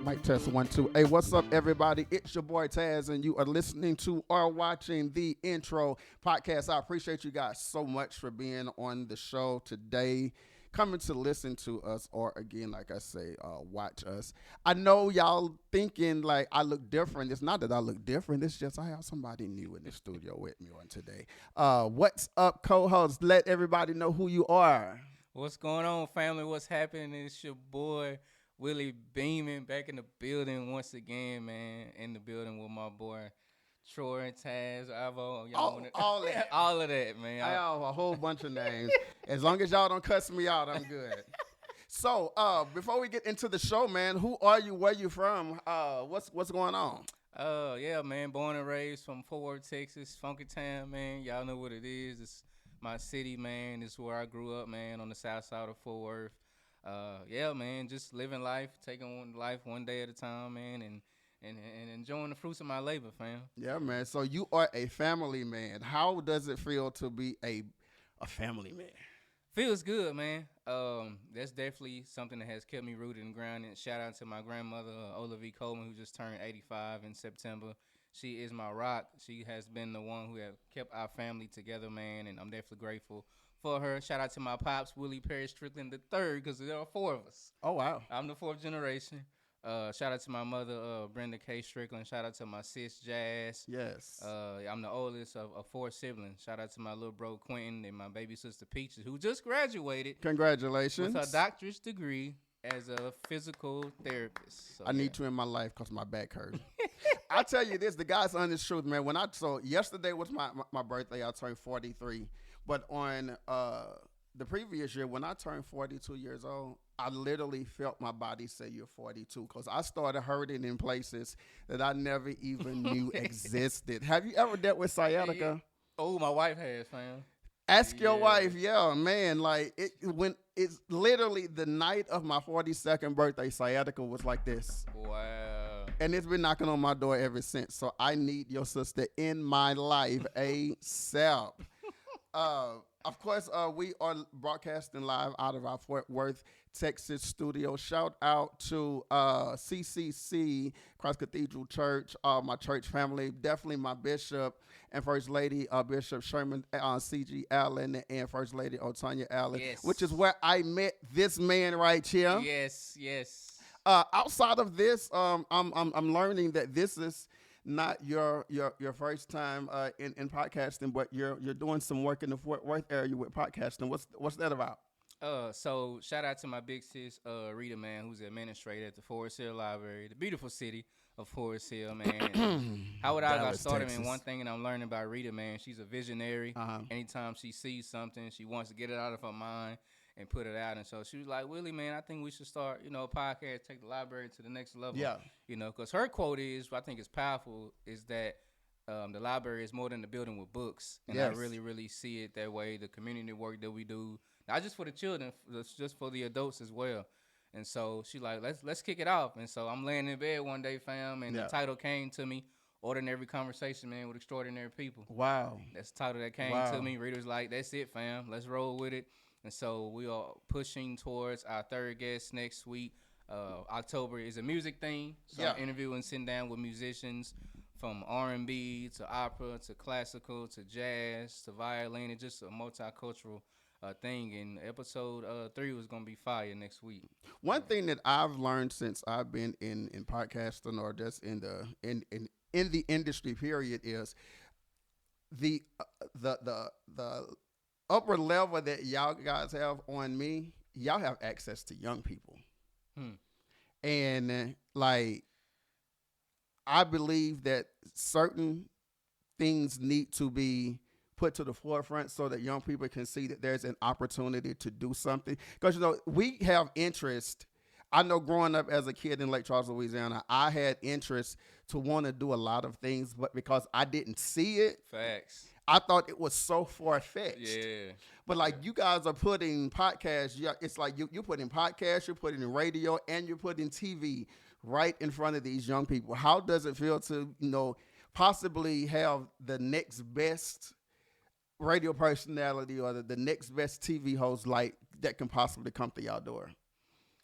Mic test 1 2. Hey, what's up, everybody? It's your boy Tazz, and you are listening to or watching the Intro Podcast. I appreciate you guys so much for being on the show today, coming to listen to us, or again, like I say, watch us. I know y'all thinking like I look different. It's not that I look different. It's just I have somebody new in the studio with me on today. What's up, co-host? Let everybody know who you are. What's going on, family? What's happening? It's your boy Willie Beamen back in the building once again, man. In the building with my boy Troy and Tazz, Avo. All that. All of that, man. I have a whole bunch of names. As long as y'all don't cuss me out, I'm good. So, before we get into the show, man, who are you? Where you from? What's going on? Yeah, man. Born and raised from Fort Worth, Texas, Funky Town, man. Y'all know what it is. It's my city, man. It's where I grew up, man, on the south side of Fort Worth. Yeah, man, just living life, taking life one day at a time, man, and enjoying the fruits of my labor, fam. Yeah, man. So you are a family man. How does it feel to be a family man? Feels good, man. That's definitely something that has kept me rooted and grounded. Shout out to my grandmother, Ola V. Coleman, who just turned 85 in September. She is my rock. She has been the one who have kept our family together, man, and I'm definitely grateful for her. Shout out to my pops, Willie Perry Strickland III, because there are four of us. Oh, wow. I'm the fourth generation. Shout out to my mother, Brenda K. Strickland. Shout out to my sis, Jazz. Yes. I'm the oldest of four siblings. Shout out to my little bro, Quentin, and my baby sister, Peaches, who just graduated. Congratulations. With her doctorate degree as a physical therapist. So, I need you in my life because my back hurts. I'll tell you this, the God's honest truth, man. So yesterday was my birthday. I turned 43. But on the previous year, when I turned 42 years old, I literally felt my body say you're 42 because I started hurting in places that I never even knew existed. Have you ever dealt with sciatica? Oh, my wife has, fam. Ask your wife, yeah, man. Like when it's literally the night of my 42nd birthday, sciatica was like this. Wow. And it's been knocking on my door ever since. So I need your sister in my life ASAP. Of course, we are broadcasting live out of our Fort Worth, Texas studio. Shout out to CCC, Cross Cathedral Church, my church family, definitely my bishop and First Lady, Bishop Sherman C.G. Allen and First Lady Otanya Allen, yes. Which is where I met this man right here. Yes. Outside of this, I'm learning that this is not your first time in podcasting, but you're doing some work in the Fort Worth area with podcasting. What's that about? So shout out to my big sis, Rita, man, who's the administrator at the Forest Hill Library, the beautiful city of Forest Hill, man. How would I got started? And one thing that I'm learning about Rita, man, she's a visionary. Anytime she sees something, she wants to get it out of her mind and put it out. And so she was like, Willie, man, I think we should start, a podcast, take the library to the next level. Yeah. Because her quote is, I think it's powerful, is that the library is more than the building with books. And yes. I really, really see it that way. The community work that we do, not just for the children, just for the adults as well. And so she like, let's kick it off. And so I'm laying in bed one day, fam, and the title came to me, Ordinary Conversation, man, with Extraordinary People. Wow. That's the title that came to me. Rita was like, that's it, fam. Let's roll with it. And so we are pushing towards our third guest next week. October is a music theme. So I'm interviewing, sitting down with musicians from R&B to opera to classical to jazz to violin. It's just a multicultural thing. And episode 3 was going to be fire next week. One thing that I've learned since I've been in podcasting or just in the industry period is the upper level that y'all guys have on me, y'all have access to young people. And like, I believe that certain things need to be put to the forefront so that young people can see that there's an opportunity to do something. Because, we have interest. I know growing up as a kid in Lake Charles, Louisiana, I had interest to want to do a lot of things, but because I didn't see it. Facts. I thought it was so far-fetched. Yeah. But like you guys are putting podcasts, it's like you're putting podcasts, you're putting radio, and you're putting TV right in front of these young people. How does it feel to, possibly have the next best radio personality or the next best TV host like that can possibly come to y'all door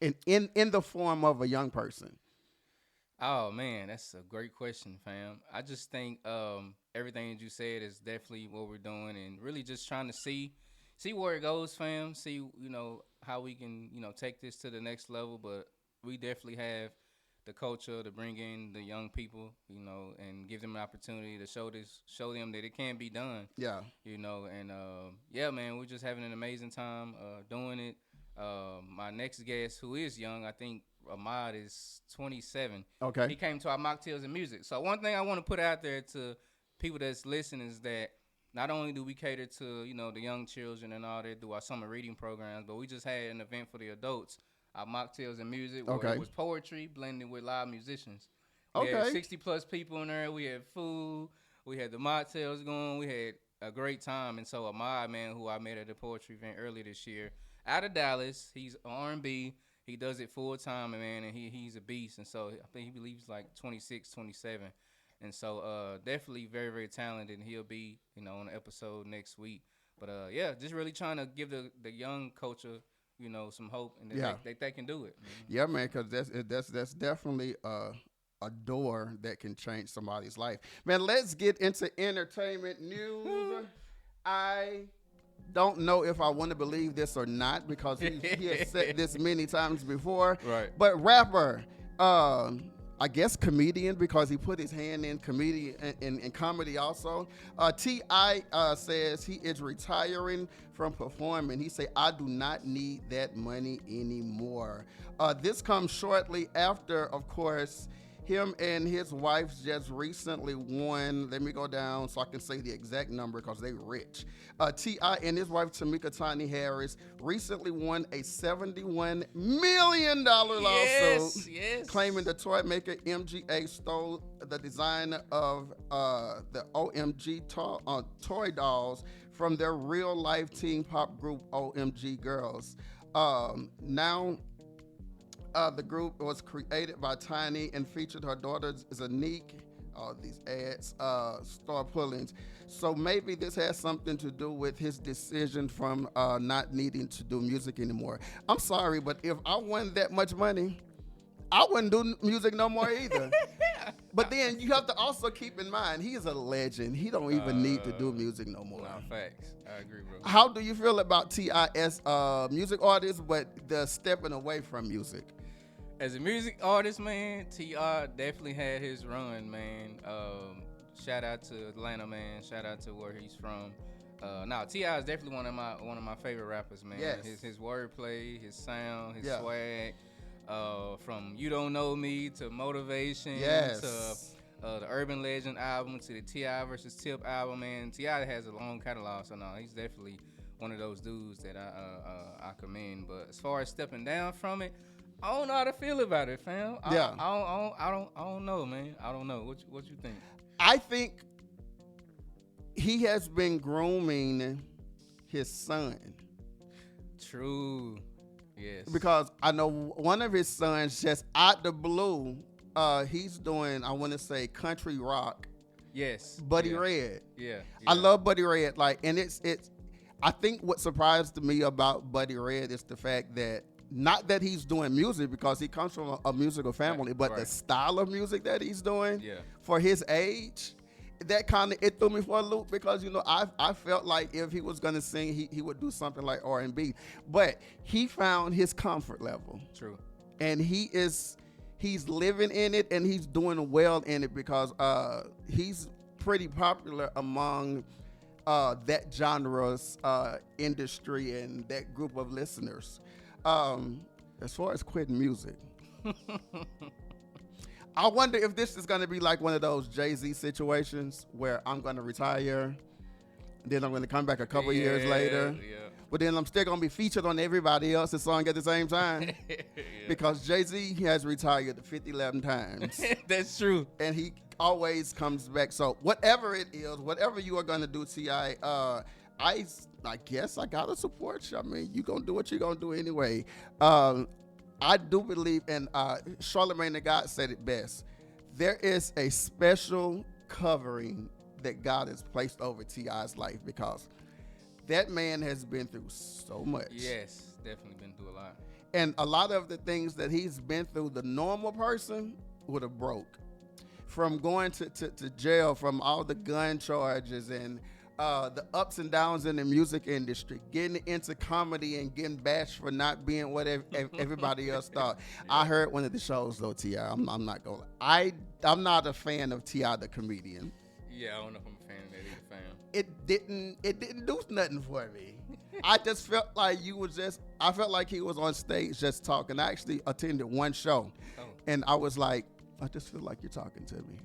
in the form of a young person? Oh man, that's a great question, fam. I just think everything that you said is definitely what we're doing, and really just trying to see where it goes, fam. See, how we can take this to the next level. But we definitely have the culture to bring in the young people, and give them an opportunity to show them that it can be done. Yeah. And yeah, man, we're just having an amazing time doing it. My next guest, who is young, I think Ahmad is 27. Okay. He came to our mocktails and music. So one thing I want to put out there to people that's listening is that not only do we cater to the young children and all that through our summer reading programs, but we just had an event for the adults, our mocktails and music, where it was poetry blended with live musicians. We had 60 plus people in there. We had food. We had the mocktails going. We had a great time. And so Ahmad, man, who I met at the poetry event earlier this year, out of Dallas, he's R&B. He does it full time, man, and he's a beast. And so I think he believes like 26, 27. And so definitely very, very talented. And he'll be, on an episode next week. But yeah, just really trying to give the young culture, some hope, and that they can do it. Yeah, man, because that's definitely a door that can change somebody's life. Man, let's get into entertainment news. I don't know if I want to believe this or not because he has said this many times before. Right. But rapper, I guess comedian, because he put his hand in comedy in comedy also. T.I. Says he is retiring from performing. He say, I do not need that money anymore. This comes shortly after, of course, him and his wife just recently won. Let me go down so I can say the exact number because they rich. T.I. and his wife, Tamika Tiny Harris, recently won a $71 million lawsuit claiming the toy maker MGA stole the design of the OMG toy dolls from their real-life teen pop group OMG Girls. Now, the group was created by Tiny and featured her daughter Zanique. All these ads, Star Pullings. So maybe this has something to do with his decision from not needing to do music anymore. I'm sorry, but if I won that much money, I wouldn't do music no more either. But then you have to also keep in mind, he is a legend. He don't even need to do music no more. Nah, facts. I agree, bro. How do you feel about T.I. as a music artist, but the stepping away from music? As a music artist, man, T.I. definitely had his run, man. Shout out to Atlanta, man. Shout out to where he's from. T.I. is definitely one of my favorite rappers, man. Yes. His wordplay, his sound, his swag. From You Don't Know Me to Motivation to the Urban Legend album to the T.I. versus Tip album, man. T.I. has a long catalog, so no, he's definitely one of those dudes that I commend. But as far as stepping down from it, I don't know how to feel about it, fam. I don't know, man. I don't know. What you think? I think he has been grooming his son. True. Yes. Because I know one of his sons just out the blue, he's doing, I want to say, country rock. Yes. Buddy Red. Yeah. I love Buddy Red. And it's I think what surprised me about Buddy Red is the fact that not that he's doing music because he comes from a musical family, but the style of music that he's doing for his age, that kind of, it threw me for a loop because, I felt like if he was going to sing, he would do something like R&B. But he found his comfort level. True. And he's living in it and he's doing well in it because he's pretty popular among that genre's industry and that group of listeners. As far as quitting music, I wonder if this is going to be like one of those Jay-Z situations where I'm going to retire, then I'm going to come back a couple years later, but then I'm still going to be featured on everybody else's song at the same time because Jay-Z has retired 11 times. That's true. And he always comes back. So whatever it is, whatever you are going to do, T.I., I guess I gotta support you. I mean, you gonna do what you gonna do anyway. I do believe, and Charlamagne the God said it best. There is a special covering that God has placed over T.I.'s life because that man has been through so much. Yes, definitely been through a lot. And a lot of the things that he's been through, the normal person would have broke. From going to jail, from all the gun charges and the ups and downs in the music industry, getting into comedy and getting bashed for not being what everybody else thought. Yeah. I heard one of the shows though, T.I. I'm not gonna. I'm not a fan of T.I. the comedian. Yeah, I don't know if I'm a fan of that either, fam. It didn't do nothing for me. I just felt like I felt like he was on stage just talking. I actually attended one show, and I was like, I just feel like you're talking to me.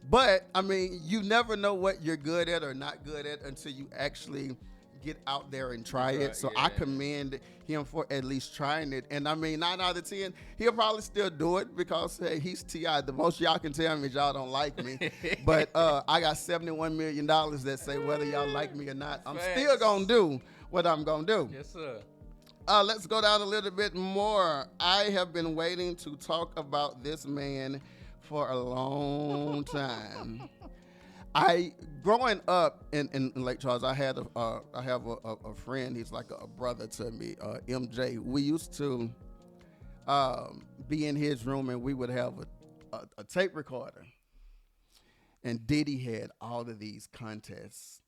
But, I mean, you never know what you're good at or not good at until you actually get out there and try it. So I commend him for at least trying it. And, I mean, 9 out of 10, he'll probably still do it because, hey, he's T.I. The most y'all can tell me is y'all don't like me. But I got $71 million that say whether y'all like me or not, I'm still going to do what I'm going to do. Yes, sir. Let's go down a little bit more. I have been waiting to talk about this man for a long time. Growing up in Lake Charles, I have a friend. He's like a brother to me, MJ. We used to be in his room, and we would have a tape recorder. And Diddy had all of these contests,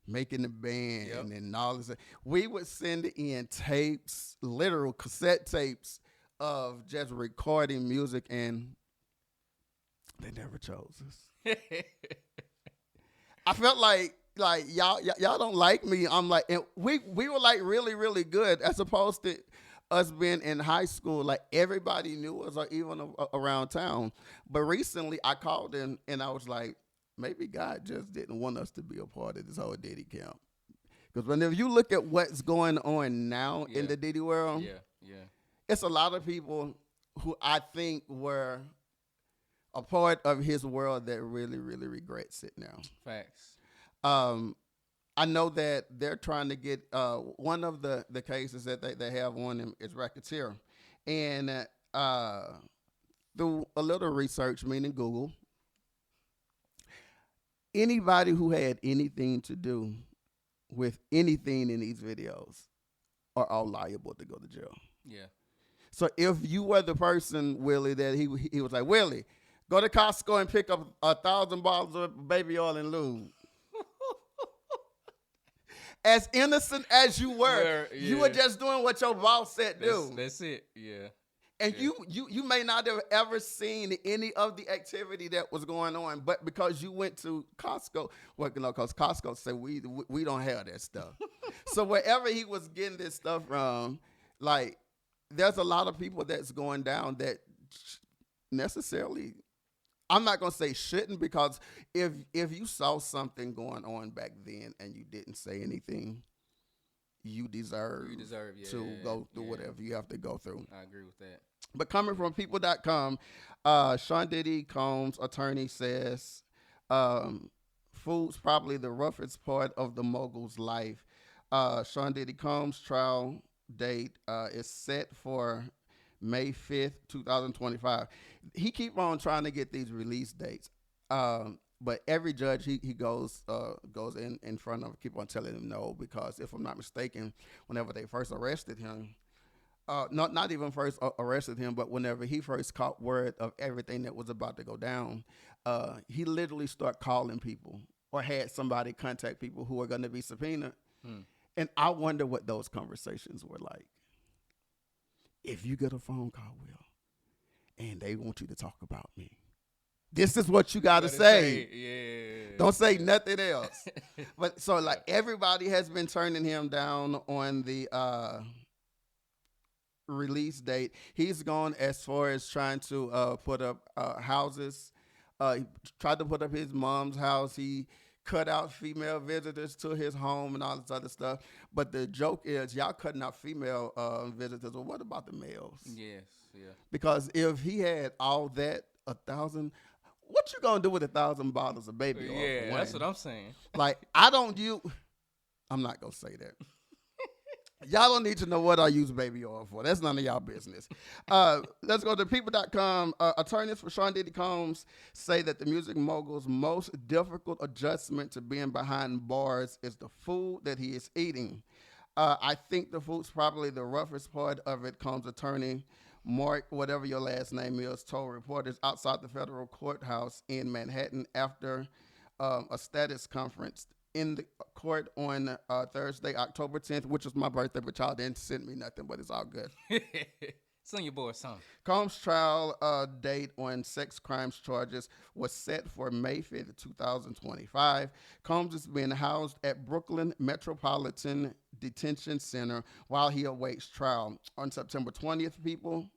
making the band and all this. We would send in tapes, literal cassette tapes of just recording music, and they never chose us. I felt like y'all don't like me. I'm like, and we were like really, really good as opposed to us being in high school. Like everybody knew us or even around town. But recently I called him and I was like, maybe God just didn't want us to be a part of this whole Diddy camp. Because whenever you look at what's going on now in the Diddy world, it's a lot of people who I think were a part of his world that really, really regrets it now. Facts. I know that they're trying to get one of the cases that they have on him is racketeer. And through a little research, meaning Google, anybody who had anything to do with anything in these videos are all liable to go to jail. Yeah. So if you were the person, Willie, that he was like, Willie, go to Costco and pick up 1,000 bottles of baby oil and lube. As innocent as you were, you were just doing what your boss said do. That's it, yeah. And you may not have ever seen any of the activity that was going on, but because you went to Costco, because Costco said we don't have that stuff. So wherever he was getting this stuff from, like, there's a lot of people that's going down that necessarily, I'm not going to say shouldn't, because if you saw something going on back then and you didn't say anything, you deserve to go through whatever you have to go through. I agree with that. But coming from people.com, Sean Diddy Combs' attorney says food's probably the roughest part of the mogul's life. Sean Diddy Combs' trial date is set for May 5th, 2025. He keep on trying to get these release dates. But every judge he goes in front of keep on telling him no, because if I'm not mistaken, whenever they first arrested him, not even first arrested him, but whenever he first caught word of everything that was about to go down, he literally started calling people or had somebody contact people who are going to be subpoenaed. And I wonder what those conversations were like. If you get a phone call, Will, and they want you to talk about me, this is what you got to say. Yeah. Don't say nothing else. But so like everybody has been turning him down on the release date. He's gone as far as trying to put up houses. He tried to put up his mom's house. He cut out female visitors to his home and all this other stuff. But the joke is, y'all cutting out female visitors. Well, what about the males? Yes, yeah. Because if he had all that, 1,000, what you gonna do with 1,000 bottles of baby oil? Yeah, that's what I'm saying. Like, I'm not gonna say that. Y'all don't need to know what I use baby oil for. That's none of y'all business. Let's go to people.com. Attorneys for Sean Diddy Combs say that the music mogul's most difficult adjustment to being behind bars is the food that he is eating. I think the food's probably the roughest part of it, Combs' attorney Mark, whatever your last name is, told reporters outside the federal courthouse in Manhattan after a status conference in the court on Thursday, October 10th, which was my birthday, but y'all didn't send me nothing, but it's all good. Send your boy a song. Combs' trial date on sex crimes charges was set for May 5th, 2025. Combs is being housed at Brooklyn Metropolitan Detention Center while he awaits trial. On September 20th, people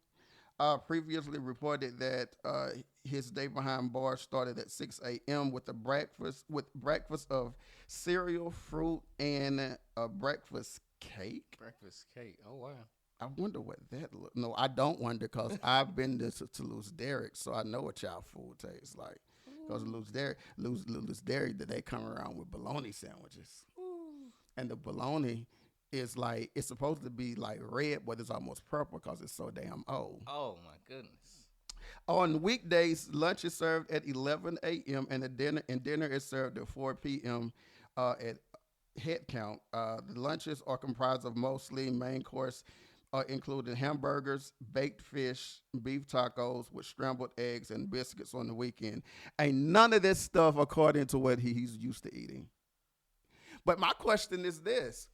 previously reported that his day behind bars started at 6 a.m. with breakfast of cereal, fruit, and a breakfast cake. Breakfast cake. Oh, wow. I wonder what that look. No, I don't wonder because I've been to Loose Derrick, so I know what y'all food tastes like. Because Loose Derrick, that they come around with bologna sandwiches, and the bologna is like it's supposed to be like red, but it's almost purple because it's so damn old. Oh my goodness! On weekdays, lunch is served at 11 a.m. and dinner is served at 4 p.m. At head count. The lunches are comprised of mostly main course. Including hamburgers, baked fish, beef tacos with scrambled eggs and biscuits on the weekend. Ain't none of this stuff according to what he's used to eating. But my question is this.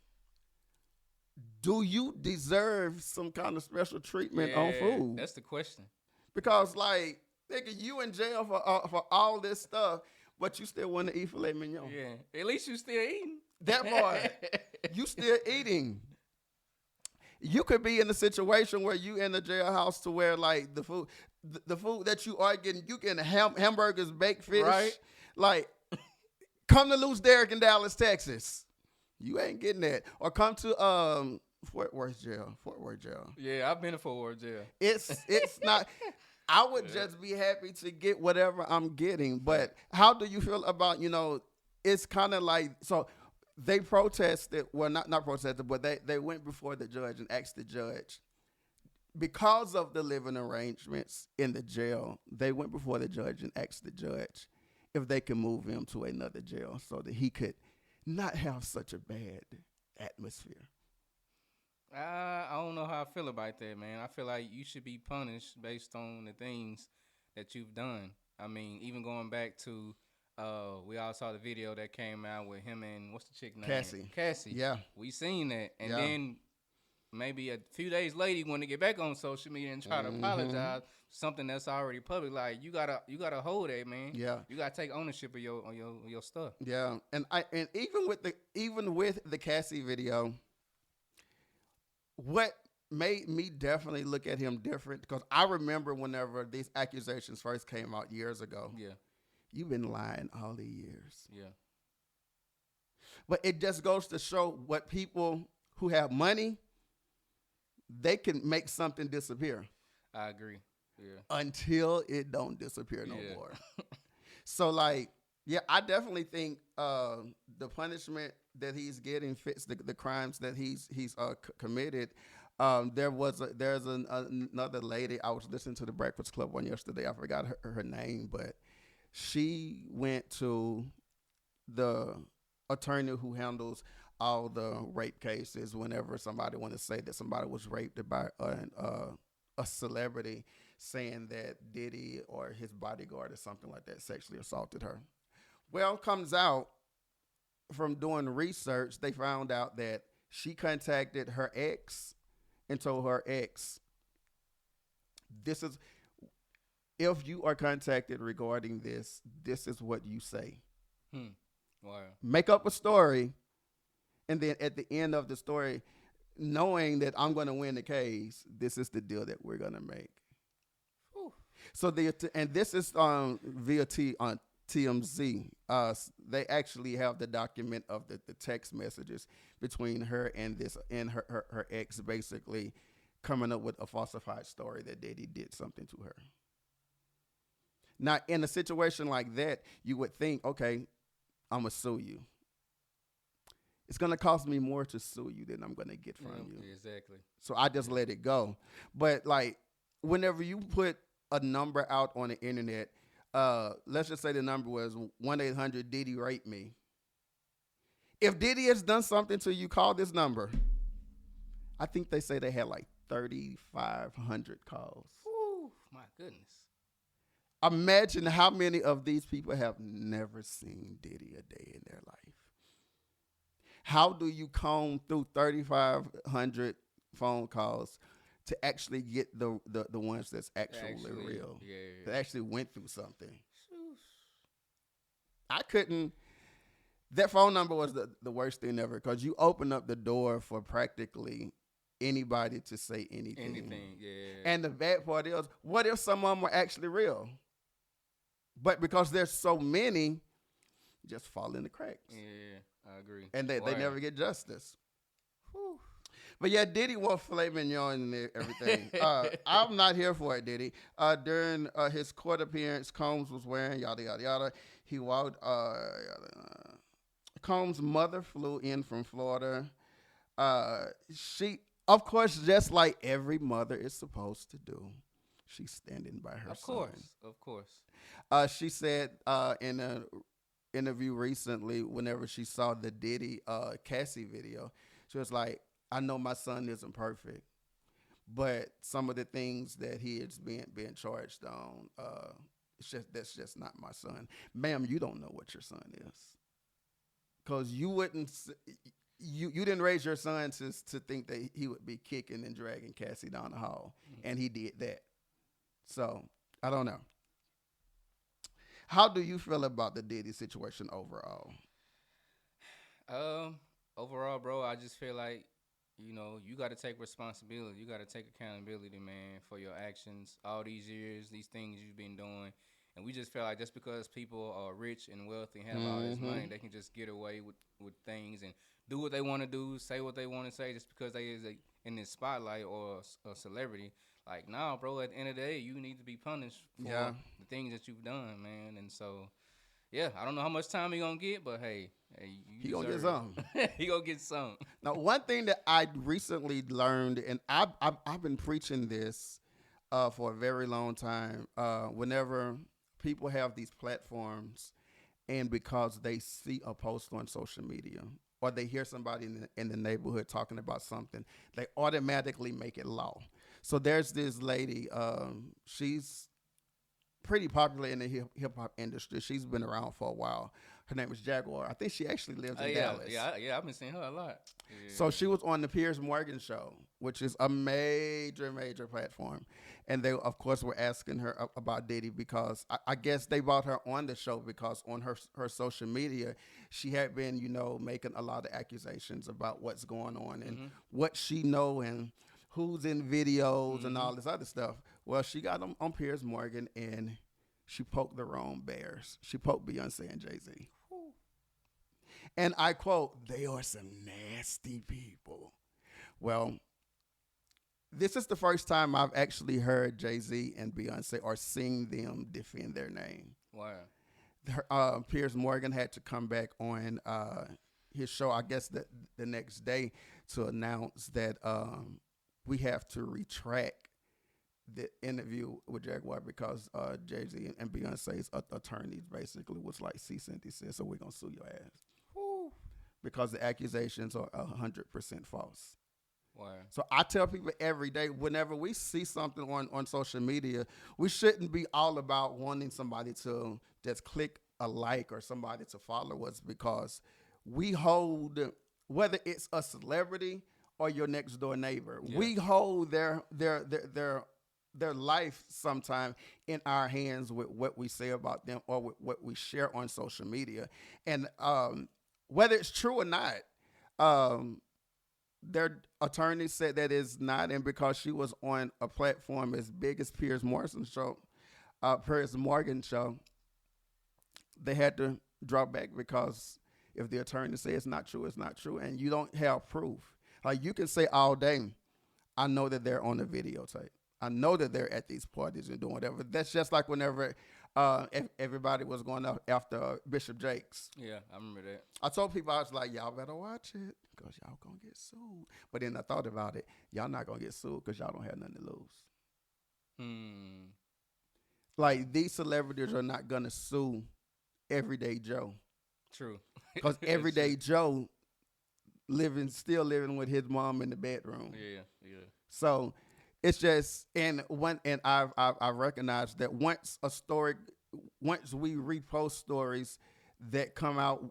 Do you deserve some kind of special treatment on food? That's the question. Because, like, nigga, you in jail for all this stuff, but you still want to eat filet mignon. Yeah, at least you still eating. That part, you still eating. You could be in a situation where you in the jailhouse to where like the food that you are getting, you getting hamburgers, baked fish, right? Like, come to Loose Derrick in Dallas, Texas. You ain't getting that. Or come to Fort Worth jail. Yeah, I've been to Fort Worth jail. It's not. I would just be happy to get whatever I'm getting. But how do you feel about It's kind of like so. They protested, well, not protested, but they went before the judge and asked the judge, because of the living arrangements in the jail, they went before the judge and asked the judge if they could move him to another jail so that he could not have such a bad atmosphere. I don't know how I feel about that, man. I feel like you should be punished based on the things that you've done. I mean, even going back to we all saw the video that came out with him and what's the chick name? Cassie. Yeah. We seen that. And then maybe a few days later you want to get back on social media and try to apologize for something that's already public. Like you gotta hold that, man. Yeah. You gotta take ownership of your stuff. Yeah. And even with the Cassie video, what made me definitely look at him different, because I remember whenever these accusations first came out years ago. Yeah. You've been lying all these years. Yeah. But it just goes to show what people who have money, they can make something disappear. I agree. Yeah. Until it don't disappear no more. So, like, yeah, I definitely think the punishment that he's getting fits the crimes that he's committed. There's another lady. I was listening to the Breakfast Club one yesterday. I forgot her name, but she went to the attorney who handles all the rape cases whenever somebody want to say that somebody was raped by a celebrity, saying that Diddy or his bodyguard or something like that sexually assaulted her. Well, comes out from doing research, they found out that she contacted her ex and told her ex, this is... if you are contacted regarding this, this is what you say. Wow. Make up a story, and then at the end of the story, knowing that I'm going to win the case, this is the deal that we're going to make. Whew. So this is via TMZ. They actually have the document of the text messages between her and her ex, basically coming up with a falsified story that Diddy did something to her. Now, in a situation like that, you would think, okay, I'm going to sue you. It's going to cost me more to sue you than I'm going to get from you. Exactly. So I just let it go. But, like, whenever you put a number out on the internet, let's just say the number was 1-800 Rape Me. If Diddy has done something to you, call this number. I think they say they had like 3,500 calls. Whew, my goodness. Imagine how many of these people have never seen Diddy a day in their life. How do you comb through 3,500 phone calls to actually get the ones that's actually real? Yeah. That actually went through something. I couldn't. That phone number was the worst thing ever because you open up the door for practically anybody to say anything. Anything, yeah. And the bad part is, what if some of them were actually real? But because there's so many, just fall in the cracks. Yeah, I agree. And they never get justice. Whew. But yeah, Diddy was filet mignon and everything. I'm not here for it, Diddy. During his court appearance, Combs was wearing yada, yada, yada. He walked, Combs' mother flew in from Florida. She, of course, just like every mother is supposed to do, she's standing by her son. Of course. She said in an interview recently, whenever she saw the Diddy Cassie video, she was like, I know my son isn't perfect, but some of the things that he is being charged on, that's just not my son. Ma'am, you don't know what your son is. Because you didn't raise your son to think that he would be kicking and dragging Cassie down the hall, and he did that. So, I don't know. How do you feel about the Diddy situation overall? Overall, bro, I just feel like, you got to take responsibility. You got to take accountability, man, for your actions. All these years, these things you've been doing. And we just feel like just because people are rich and wealthy and have all this money, they can just get away with things and do what they want to do, say what they want to say just because they is in this spotlight or a celebrity. Like, nah, bro, at the end of the day, you need to be punished for the things that you've done, man. And so, yeah, I don't know how much time he going to get, but hey he going to get some. He going to get some. Now, one thing that I recently learned, and I've been preaching this for a very long time, whenever people have these platforms and because they see a post on social media or they hear somebody in the neighborhood talking about something, they automatically make it law. So there's this lady, she's pretty popular in the hip-hop industry. She's been around for a while. Her name is Jaguar. I think she actually lives in Dallas. Yeah, I've been seeing her a lot. Yeah. So she was on the Piers Morgan show, which is a major, major platform. And they, of course, were asking her about Diddy because I guess they brought her on the show because on her social media, she had been, making a lot of accusations about what's going on and what she know and who's in videos and all this other stuff. Well, she got on Piers Morgan and she poked the wrong bears. She poked Beyonce and Jay-Z. And I quote, they are some nasty people. Well, this is the first time I've actually heard Jay-Z and Beyonce or seen them defend their name. Wow. Piers Morgan had to come back on his show, I guess the next day, to announce that we have to retract the interview with Jaguar because Jay-Z and Beyonce's attorneys basically was like, cease and desist, so we're going to sue your ass. Woo. Because the accusations are 100% false. Wow. So I tell people every day, whenever we see something on social media, we shouldn't be all about wanting somebody to just click a like or somebody to follow us because we hold, whether it's a celebrity or your next door neighbor, we hold their life sometime in our hands with what we say about them or with what we share on social media. And whether it's true or not, their attorney said that it's not, and because she was on a platform as big as Piers Morgan show, they had to drop back because if the attorney says it's not true, it's not true, and you don't have proof. Like you can say all day, I know that they're on the videotape. I know that they're at these parties and doing whatever. That's just like whenever everybody was going after Bishop Jakes. Yeah, I remember that. I told people, I was like, y'all better watch it because y'all going to get sued. But then I thought about it. Y'all not going to get sued because y'all don't have nothing to lose. Like, these celebrities are not going to sue Everyday Joe. True. Because Everyday Joe still living with his mom in the bedroom. Yeah. So it's just and I've recognized that once we repost stories that come out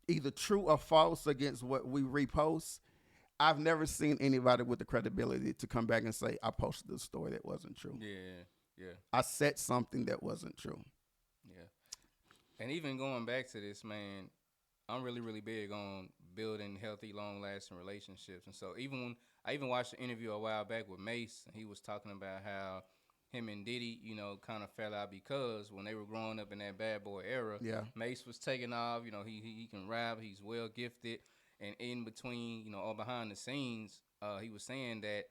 either true or false against what we repost, I've never seen anybody with the credibility to come back and say I posted a story that wasn't true. Yeah, yeah, I said something that wasn't true. yeah. And even going back to this, man, I'm really, really big on building healthy, long-lasting relationships. And so I even watched an interview a while back with Mace, and he was talking about how him and Diddy, kind of fell out because when they were growing up in that bad boy era, Yeah. Mace was taking off. He can rap, he's well gifted, and in between, or behind the scenes, he was saying that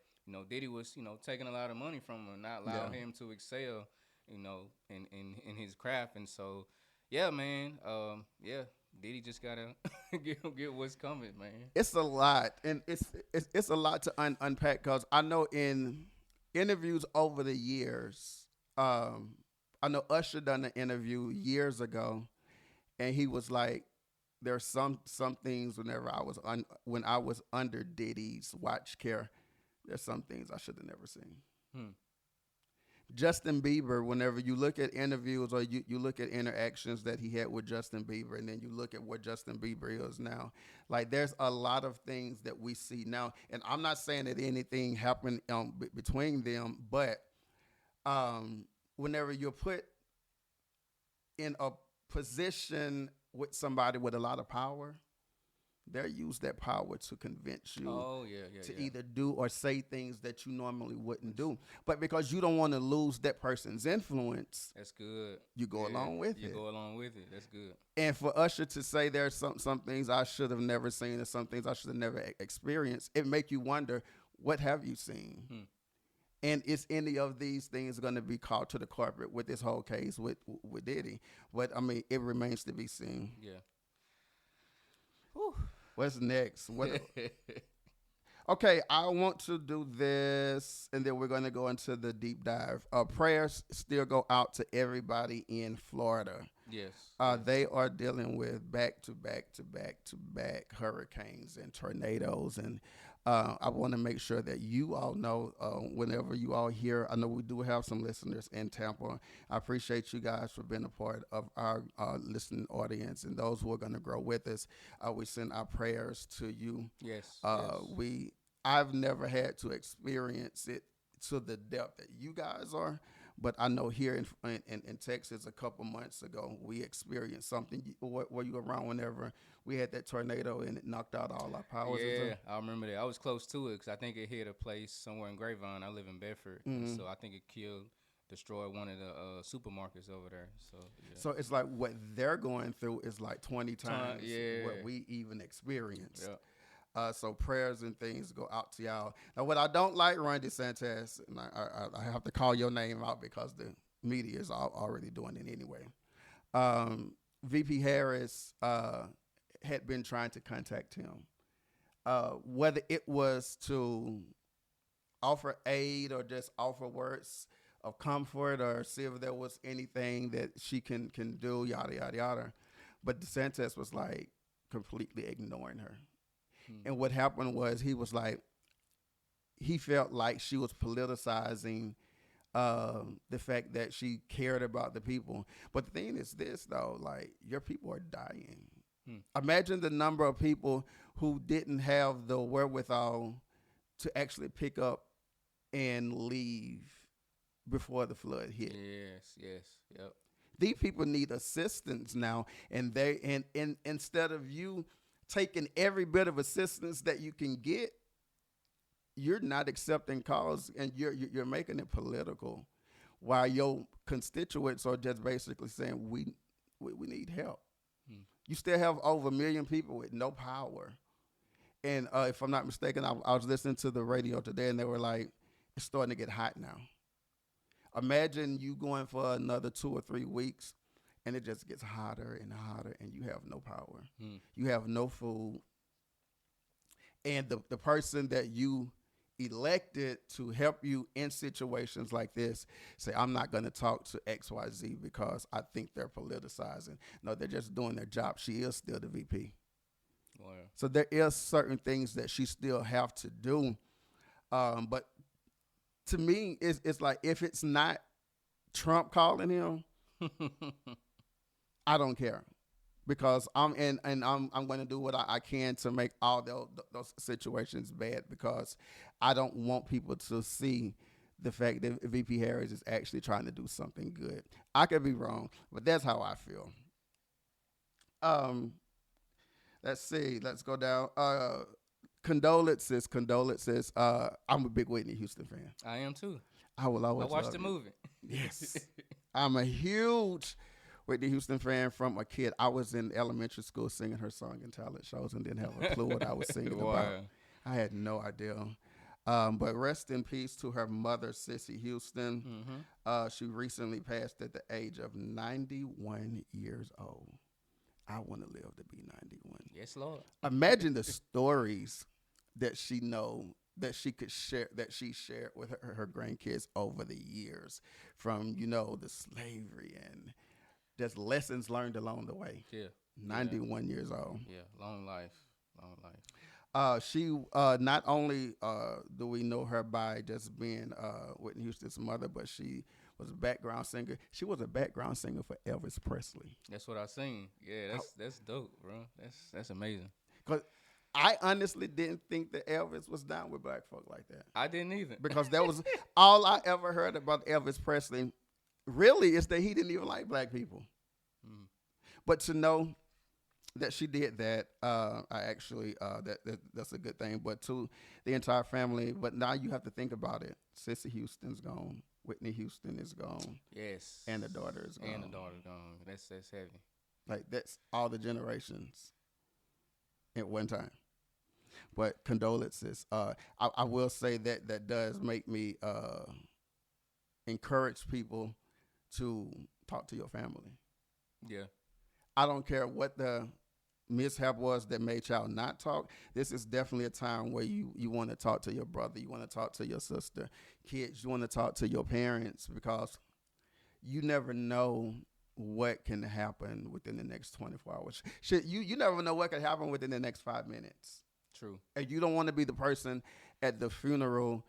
Diddy was taking a lot of money from him, and not allowing him to excel, in his craft. And so, yeah, man, yeah. Diddy just gotta get what's coming, man. It's a lot, and it's a lot to unpack because I know in interviews over the years, I know Usher done an interview years ago, and he was like, "There's some things when I was under Diddy's watch care, there's some things I should have never seen." Justin Bieber, whenever you look at interviews or you look at interactions that he had with Justin Bieber, and then you look at what Justin Bieber is now, like there's a lot of things that we see now. And I'm not saying that anything happened between them, but whenever you're put in a position with somebody with a lot of power, they'll use that power to convince you to either do or say things that you normally wouldn't do. But because you don't want to lose that person's influence, that's good. You go along with it. You go along with it. That's good. And for Usher to say there's some things I should have never seen and some things I should have never experienced, it make you wonder, what have you seen? And is any of these things going to be called to the carpet with this whole case with Diddy? But, I mean, it remains to be seen. Yeah. Whew. What's next? Okay, I want to do this, and then we're going to go into the deep dive. Prayers still go out to everybody in Florida. Yes. They are dealing with back-to-back hurricanes and tornadoes, and I want to make sure that you all know whenever you all hear, I know we do have some listeners in Tampa. I appreciate you guys for being a part of our listening audience, and those who are going to grow with us. We send our prayers to you. Yes. I've never had to experience it to the depth that you guys are. But I know here in Texas a couple months ago, we experienced something. Were you around whenever we had that tornado and it knocked out all our power? Yeah, I remember that. I was close to it because I think it hit a place somewhere in Grapevine. I live in Bedford, so I think it destroyed one of the supermarkets over there. So it's like what they're going through is like 20 times what we even experienced. Yeah. So prayers and things go out to y'all. Now, what I don't like, Ron DeSantis, and I have to call your name out because the media is already doing it anyway. VP Harris had been trying to contact him, whether it was to offer aid or just offer words of comfort or see if there was anything that she can do, yada, yada, yada. But DeSantis was like completely ignoring her. And what happened was he felt like she was politicizing the fact that she cared about the people. But the thing is this, though, like your people are dying. Imagine the number of people who didn't have the wherewithal to actually pick up and leave before the flood hit. Yes, yep. These people need assistance now, and instead of you taking every bit of assistance that you can get, you're not accepting calls, and you're making it political, while your constituents are just basically saying we need help. You still have over 1 million people with no power, and if I'm not mistaken, I was listening to the radio today, and they were like, it's starting to get hot now. Imagine you going for another 2 or 3 weeks, and it just gets hotter and hotter, and you have no power. You have no food. And the person that you elected to help you in situations like this say, I'm not going to talk to XYZ because I think they're politicizing. No, they're just doing their job. She is still the VP. Wow. So there is certain things that she still have to do. But to me, it's like if it's not Trump calling him, I don't care because I'm going to do what I can to make all those situations bad because I don't want people to see the fact that VP Harris is actually trying to do something good. I could be wrong, but that's how I feel. Um, let's see. Let's go down. Condolences. I'm a big Whitney Houston fan. I am too. I will always. I watched the you. movie. Yes, I'm a huge Whitney Houston fan from a kid. I was in elementary school singing her song in talent shows and didn't have a clue what I was singing Wow. about. I had no idea. But rest in peace to her mother, Cissy Houston. Mm-hmm. She recently passed at the age of 91 years old. I want to live to be 91. Yes, Lord. Imagine the stories that she could share, that she shared with her grandkids over the years, from the slavery and just lessons learned along the way. Yeah. 91 years old. Yeah, long life. She not only do we know her by just being Whitney Houston's mother, but she was a background singer. She was a background singer for Elvis Presley. That's what I seen. Yeah, that's dope, bro. That's amazing. Because I honestly didn't think that Elvis was down with black folk like that. I didn't either. Because that was all I ever heard about Elvis Presley. Really, is that he didn't even like black people. Mm. But to know that she did that, I actually that's a good thing. But to the entire family. But now you have to think about it. Cissy Houston's gone. Whitney Houston is gone. Yes. And the daughter is gone. That's heavy. Like that's all the generations at one time. But condolences. I will say that does make me encourage people to talk to your family. Yeah. I don't care what the mishap was that made y'all not talk. This is definitely a time where you want to talk to your brother. You want to talk to your sister. Kids, you want to talk to your parents because you never know what can happen within the next 24 hours. Shit, you never know what can happen within the next 5 minutes. True. And you don't want to be the person at the funeral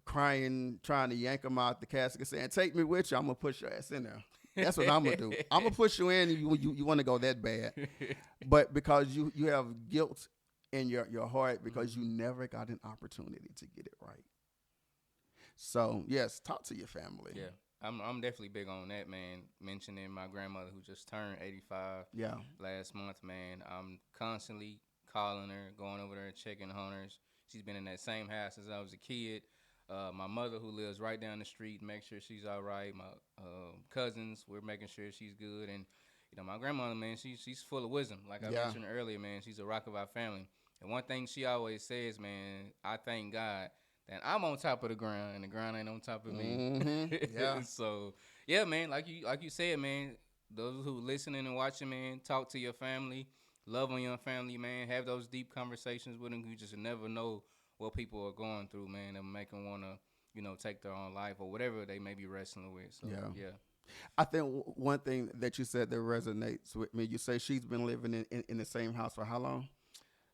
crying, trying to yank them out the casket saying, take me with you. I'm going to push your ass in there. That's what I'm going to do. I'm going to push you in. You want to go that bad. But because you have guilt in your heart because you never got an opportunity to get it right. So, yes, talk to your family. Yeah. I'm definitely big on that, man. Mentioning my grandmother who just turned 85 last month, man. I'm constantly calling her, going over there and checking on her. She's been in that same house since I was a kid. My mother who lives right down the street, make sure she's all right. My cousins, we're making sure she's good. And, my grandmother, man, she's full of wisdom. Like I mentioned earlier, man, she's a rock of our family. And one thing she always says, man, I thank God that I'm on top of the ground and the ground ain't on top of me. Mm-hmm. Yeah. So, yeah, man, like you said, man, those who listening and watching, man, talk to your family, love on your family, man, have those deep conversations with them. You just never know what people are going through, man, and make them want to, take their own life or whatever they may be wrestling with. So, yeah. I think one thing that you said that resonates with me, you say she's been living in the same house for how long?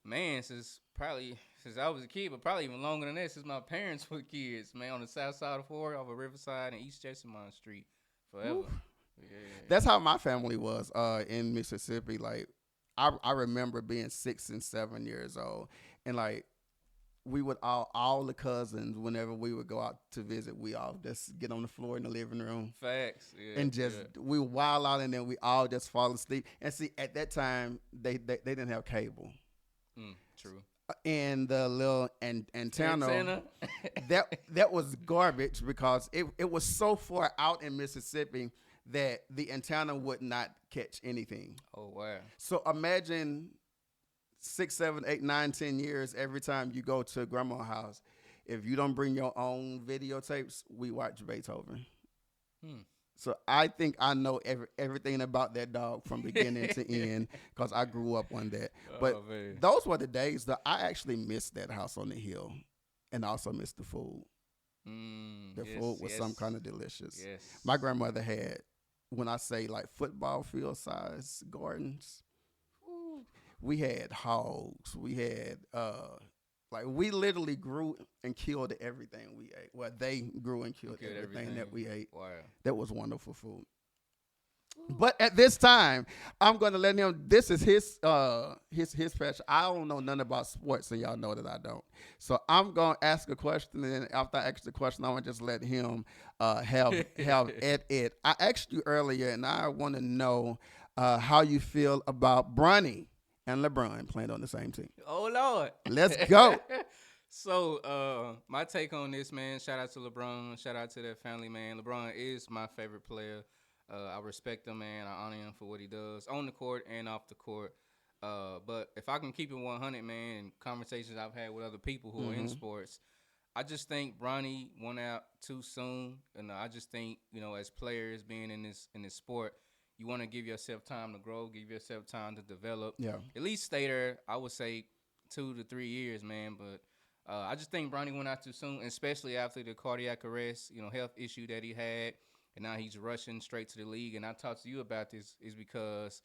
Man, since I was a kid, but probably even longer than that, since my parents were kids, man, on the south side of Fort off of Riverside and East Jessamine Street, forever. Yeah. That's how my family was in Mississippi. Like, I remember being 6 and 7 years old, and like, we would all the cousins, whenever we would go out to visit, we all just get on the floor in the living room. Facts. Yeah, and just we wild out, and then we all just fall asleep. And see, at that time, they didn't have cable. True. And the little antenna that was garbage because it was so far out in Mississippi that the antenna would not catch anything. Oh, wow. So imagine 6, 7, 8, 9, 10 years, every time you go to grandma's house, if you don't bring your own videotapes, we watch Beethoven. So I think I know everything about that dog from beginning to end because I grew up on that. But those were the days that I actually missed that house on the hill and also missed the food. The food was some kind of delicious. Yes. My grandmother had, when I say like football field size gardens, we had hogs. We had Like we literally grew and killed everything we ate. Well, they grew and killed everything that we ate. Wow. That was wonderful food. But at this time, I'm going to let him. This is his passion. I don't know nothing about sports, and y'all know that I don't. So I'm going to ask a question, and then after I ask the question, I'm going to just let him have at it. I asked you earlier, and I want to know how you feel about Bronny and LeBron playing on the same team. Oh Lord, let's go. So my take on this, man. Shout out to LeBron. Shout out to that family, man. LeBron is my favorite player. I respect him, man. I honor him for what he does on the court and off the court. But if I can keep it 100, man, and conversations I've had with other people who are in sports, I just think Bronny went out too soon. And I just think, as players being in this sport, you want to give yourself time to grow, give yourself time to develop. Yeah. At least stay there, I would say 2 to 3 years, man. But I just think Bronny went out too soon, especially after the cardiac arrest, health issue that he had. And now he's rushing straight to the league. And I talked to you about this is because,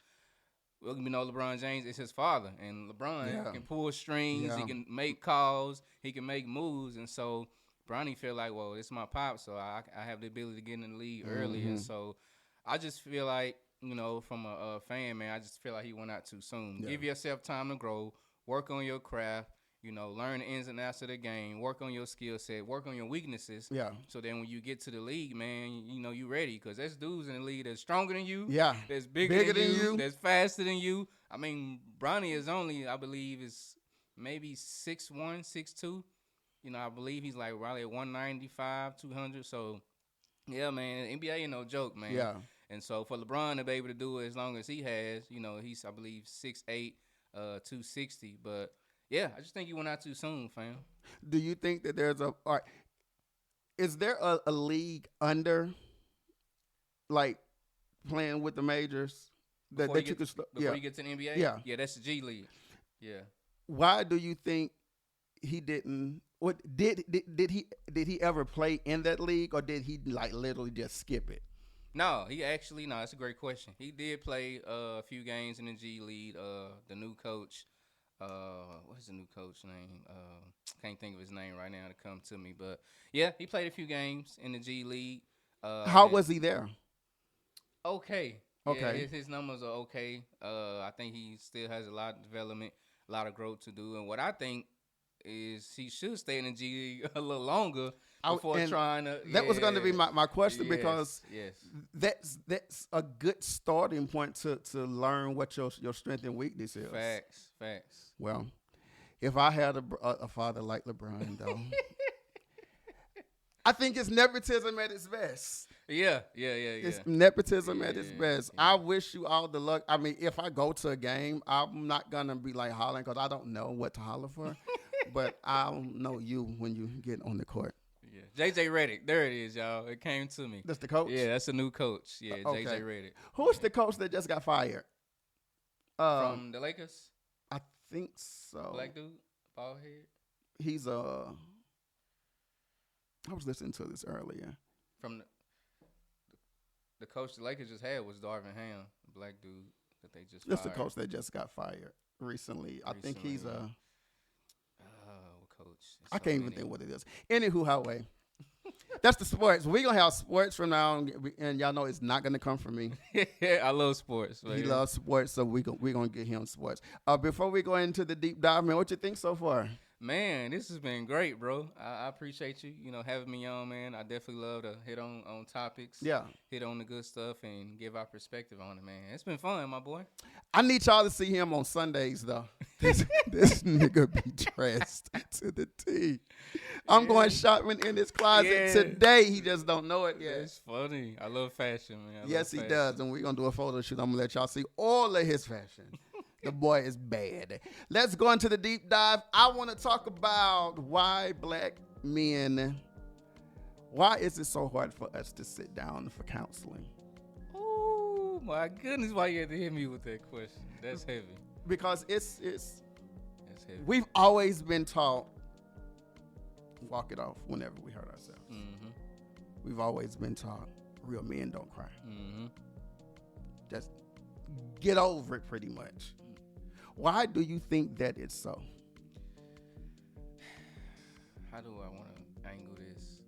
LeBron James is his father. And LeBron can pull strings. He can make calls. He can make moves. And so Bronny feel like, well, it's my pop, so I have the ability to get in the league early. And so I just feel like, from a fan, man, I just feel like he went out too soon. Yeah. Give yourself time to grow. Work on your craft. Learn the ins and outs of the game, work on your skill set, work on your weaknesses. Yeah. So then when you get to the league, man, you ready. Because there's dudes in the league that's stronger than you. Yeah. That's bigger than you. That's faster than you. I mean, Bronny is only, I believe, is maybe 6'1", 6'2". I believe he's like probably at 195, 200. So, yeah, man, NBA ain't no joke, man. Yeah. And so for LeBron to be able to do it as long as he has, he's, I believe, 6'8", 260. But yeah, I just think he went out too soon, fam. Do you think that there's is there a league under, like, playing with the majors that you could before you get to the NBA? Yeah, that's the G League. Yeah. Why do you think he didn't? What did he ever play in that league, or did he like literally just skip it? No, that's a great question. He did play a few games in the G League. The new coach. What's the new coach name? Can't think of his name right now to come to me. But yeah, he played a few games in the G League. How was he there? Okay. Yeah, his numbers are okay. I think he still has a lot of development, a lot of growth to do. And what I think is he should stay in the G League a little longer before trying to. That was going to be my question, because that's a good starting point to learn what your strength and weakness is. Facts. Well, if I had a father like LeBron, though, I think it's nepotism at its best. Yeah. It's nepotism at its best. Yeah. I wish you all the luck. I mean, if I go to a game, I'm not going to be like hollering because I don't know what to holler for. But I'll know you when you get on the court. Yeah, JJ Redick. There it is, y'all. It came to me. That's the coach? Yeah, that's a new coach. Yeah, okay. JJ Redick. Who's the coach that just got fired? From the Lakers? I think so. Black dude? Bald head? He's I was listening to this earlier. From the coach the Lakers just had was Darvin Ham, black dude that they just fired. That's the coach that just got fired recently. I think he's coach. I can't even think what it is. Anywho, highway. That's the sports. We're going to have sports from now on, and y'all know it's not going to come from me. I love sports. Man. He loves sports, so we're going to get him sports. Before we go into the deep dive, man, what you think so far? Man, this has been great, bro. I appreciate you, having me on, man. I definitely love to hit on topics. Yeah. Hit on the good stuff and give our perspective on it, man. It's been fun, my boy. I need y'all to see him on Sundays, though. This nigga be dressed to the T. I'm going shopping in his closet today. He just don't know it yet. It's funny. I love fashion, man. Yes, he does. And we're going to do a photo shoot. I'm going to let y'all see all of his fashion. The boy is bad. Let's go into the deep dive. I want to talk about why black men, why is it so hard for us to sit down for counseling? Oh, my goodness. Why you had to hit me with that question? That's heavy. Because it's heavy. We've always been taught, walk it off whenever we hurt ourselves. Mm-hmm. We've always been taught, real men don't cry. Mm-hmm. Just get over it pretty much. Why do you think that it's so? how do I want to angle this?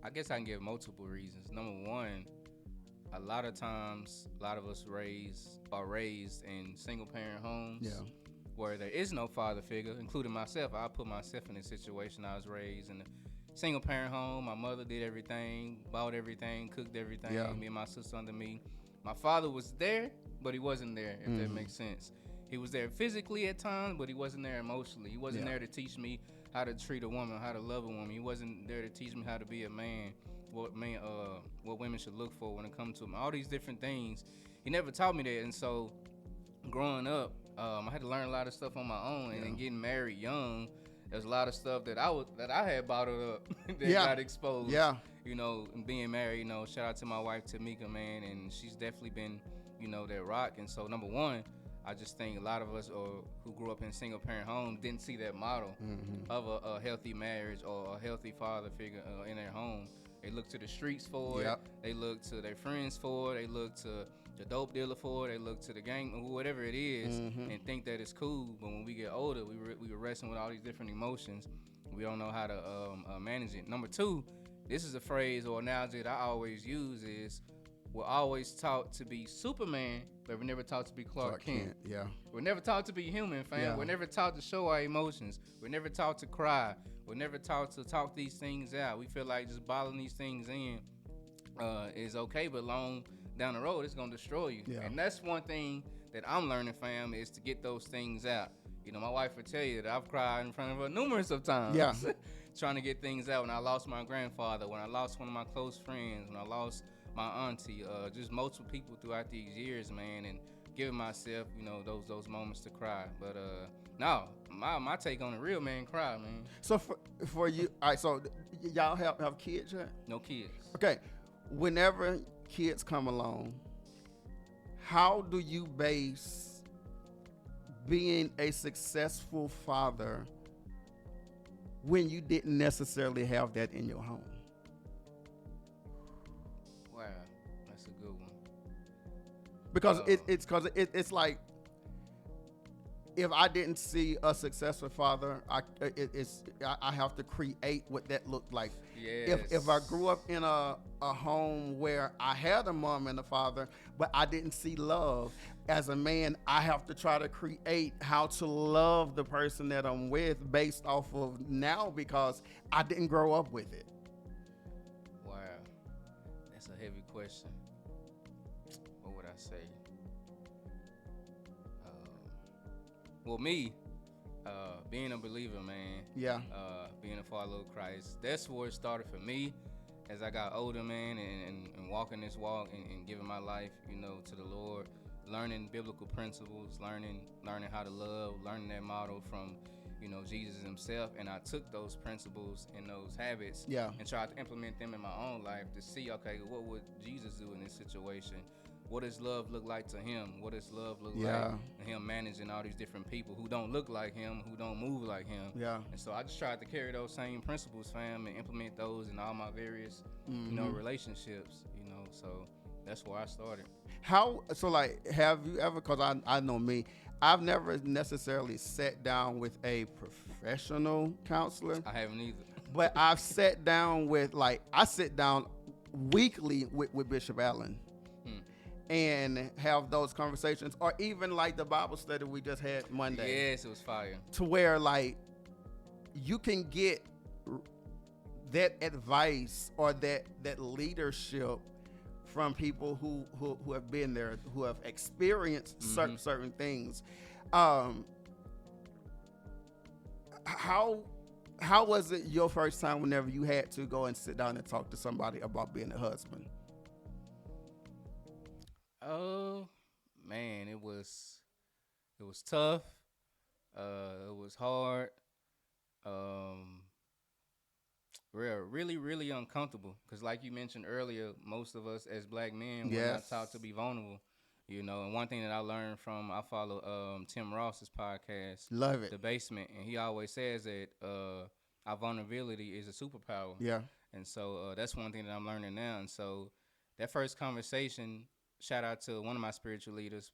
I guess I can give multiple reasons. Number one, a lot of times, a lot of us are raised in single parent homes where there is no father figure, including myself. I put myself in a situation. I was raised in a single parent home. My mother did everything, bought everything, cooked everything. Me and my sister under me. My father was there, but he wasn't there, if that makes sense. He was there physically at times, but he wasn't there emotionally. He wasn't there to teach me how to treat a woman, how to love a woman. He wasn't there to teach me how to be a man, what women should look for when it comes to them. All these different things. He never taught me that. And so growing up, I had to learn a lot of stuff on my own. And then getting married young, there's a lot of stuff that I had bottled up that got exposed. Yeah. You know, and being married, you know, shout out to my wife Tamika, man, and she's definitely been, you know, that rock. And so number one, I just think a lot of us who grew up in single parent homes didn't see that model of a healthy marriage or a healthy father figure in their home. They look to the streets for it. They look to their friends for it. They look to the dope dealer for it. They look to the gang, whatever it is, and think that it's cool. But when we get older, we were wrestling with all these different emotions. We don't know how to manage it. Number two, this is a phrase or analogy that I always use is, we're always taught to be Superman, but we're never taught to be Clark Kent. Yeah. We're never taught to be human, fam. Yeah. We're never taught to show our emotions. We're never taught to cry. We're never taught to talk these things out. We feel like just bottling these things in is okay, but long down the road, it's going to destroy you. Yeah. And that's one thing that I'm learning, fam, is to get those things out. You know, my wife would tell you that I've cried in front of her numerous of times. Yeah. Trying to get things out. When I lost my grandfather, when I lost one of my close friends, when I lost my auntie, just multiple people throughout these years, man, and giving myself, you know, those moments to cry. But no, my take on it, real man cry, man. So for you, all right, so y'all have kids yet? No kids. Okay, whenever kids come along, how do you base being a successful father when you didn't necessarily have that in your home? Wow, that's a good one. Because it's like, if I didn't see a successful father, I have to create what that looked like. Yes. If I grew up in a home where I had a mom and a father, but I didn't see love, as a man, I have to try to create how to love the person that I'm with based off of now, because I didn't grow up with it. Wow, that's a heavy question. What would I say? Well, me, being a believer, man. Yeah. Being a follower of Christ, that's where it started for me. As I got older, man, and walking this walk and giving my life, you know, to the Lord, learning biblical principles, learning how to love, learning that model from, you know, Jesus himself. And I took those principles and those habits and tried to implement them in my own life to see, okay, what would Jesus do in this situation? What does love look like to him? What does love look like? And him managing all these different people who don't look like him, who don't move like him. Yeah. And so I just tried to carry those same principles, fam, and implement those in all my various, you know, relationships, you know. So that's where I started. Have you ever, because I know me, I've never necessarily sat down with a professional counselor. I haven't either. But I've sat down with, I sit down weekly with Bishop Allen. And have those conversations, or even like the Bible study we just had Monday. Yes, it was fire. To where you can get that advice or that leadership from people who have been there, who have experienced certain things. How was it your first time whenever you had to go and sit down and talk to somebody about being a husband? Oh, man, it was tough. It was hard. Really, really uncomfortable. Because like you mentioned earlier, most of us as black men, we're not taught to be vulnerable. You know, and one thing that I learned I follow Tim Ross's podcast. Love it. The Basement. And he always says that our vulnerability is a superpower. Yeah. And so that's one thing that I'm learning now. And so that first conversation, shout out to one of my spiritual leaders,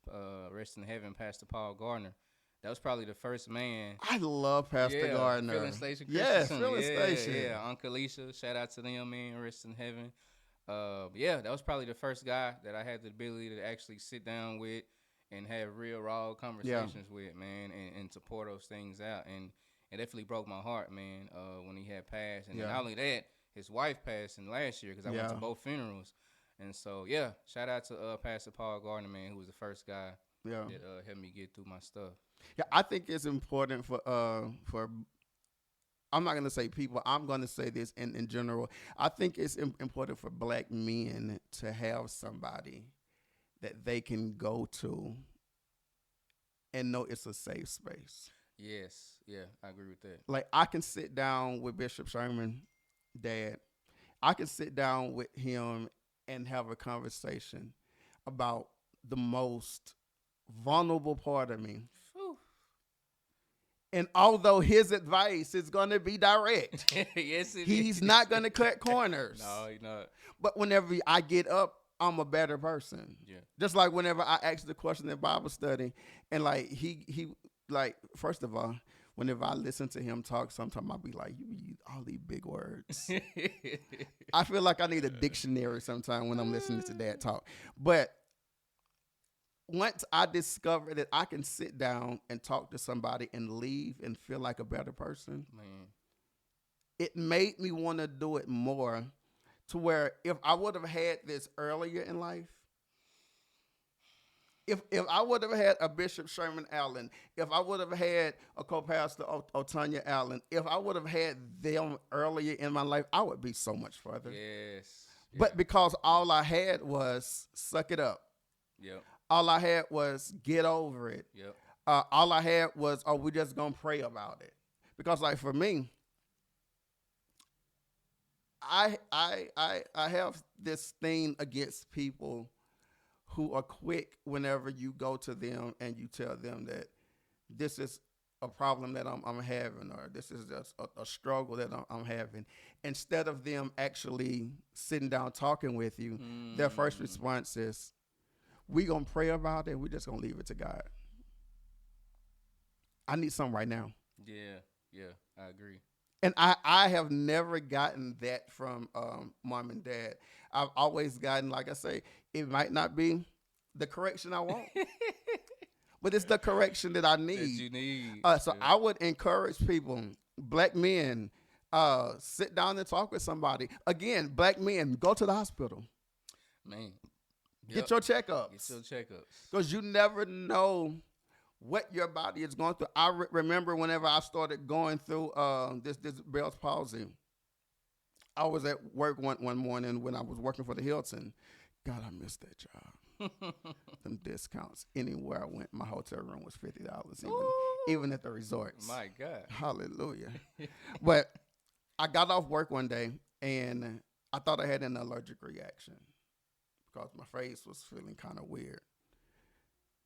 rest in heaven, Pastor Paul Gardner. That was probably the first man. I love Pastor Gardner. Filling Station Yes, Christensen. Filling Station. Yeah, Uncle Alicia. Shout out to them, man. Rest in heaven. Yeah, that was probably the first guy that I had the ability to actually sit down with and have real raw conversations with, man, and to pour those things out. And it definitely broke my heart, man, when he had passed. And not only that, his wife passed in last year because I went to both funerals. And so, yeah, shout out to Pastor Paul Gardner, man, who was the first guy that helped me get through my stuff. Yeah, I think it's important for I'm not going to say people, I'm going to say this in general. I think it's important for black men to have somebody that they can go to and know it's a safe space. Yes, yeah, I agree with that. Like, I can sit down with Bishop Sherman, Dad. I can sit down with him and have a conversation about the most vulnerable part of me. Whew. And although his advice is going to be direct, he's not going to cut corners. No, he's not. But whenever I get up, I'm a better person. Yeah. Just like whenever I ask the question in Bible study, and like he like, first of all, whenever I listen to him talk, sometimes I'll be like, you use all these big words. I feel like I need a dictionary sometime when I'm listening to Dad talk. But once I discovered that I can sit down and talk to somebody and leave and feel like a better person, man, it made me want to do it more, to where if I would have had this earlier in life, if I would have had a Bishop Sherman Allen, if I would have had a co-pastor Otanya Allen, if I would have had them earlier in my life, I would be so much further. Yes. But because all I had was suck it up. Yep. All I had was get over it. Yep. All I had was, we just gonna pray about it. Because like for me, I have this thing against people who are quick whenever you go to them and you tell them that this is a problem that I'm having, or this is just a struggle that I'm having. Instead of them actually sitting down talking with you, their first response is, we gonna pray about it, we just gonna leave it to God. I need something right now. Yeah, I agree. And I have never gotten that from mom and dad. I've always gotten, like I say, it might not be the correction I want, but it's the correction that I need. That you need. So I would encourage people, black men, sit down and talk with somebody. Again, black men, go to the hospital. Man. Get your checkups. Get your checkups. Because you never know what your body is going through. I remember whenever I started going through this Bell's palsy, I was at work one morning when I was working for the Hilton. God, I missed that job. Them discounts. Anywhere I went, my hotel room was $50, even at the resorts. My God. Hallelujah. But I got off work one day, and I thought I had an allergic reaction because my face was feeling kind of weird.